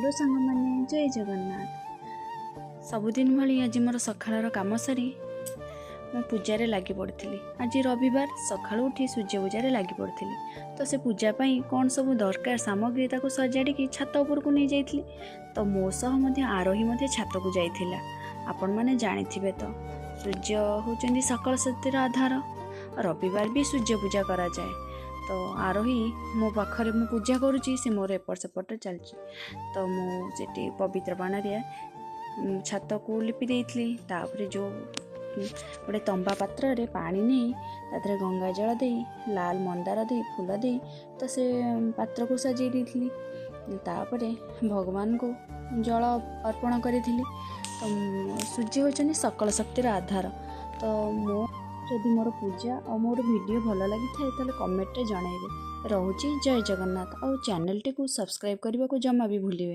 Hello सांग माने जय जगन्नाथ। सबुदिन भली आज मोर सकाळर काम सारी मो पूजा लगी पड़ी। आज रविवार सका उठी सूर्य पूजा लगी पड़ी। तो से पूजापी कौन सब दरकार सामग्री ताको सजाड़ी छात उपरकू नहीं जाइली। तो मो सह आरोही छात को जाइथिला। आपण माने जानिथिबे तो सूर्य होचंदी सकल शक्तिर आधार। रविवार भी सूर्य पूजा करा जाए। तो आरोही मो पाखरे मु पूजा करुची से मोर एपट सेपट चलची। तो मुझे पवित्र पानी छात को लिपि देइथली। तापरे जो गोटे तंबा पात्र रे पानी नहीं तादरे गंगा जल दे लाल मंदार दे फूल दे तो से पात्र को सजाई देइथली। तापरे भगवान को जल अर्पण करी। तो सूर्य होचनी सकल शक्तिर आधार। तो मो जदि मोर पूजा और मोर वीडियो भल लगी थाए ताले कमेंट रे जणाइबे। रहुची जय जगन्नाथ। और चैनल टी को सब्सक्राइब करने को जमा भी भूलिए।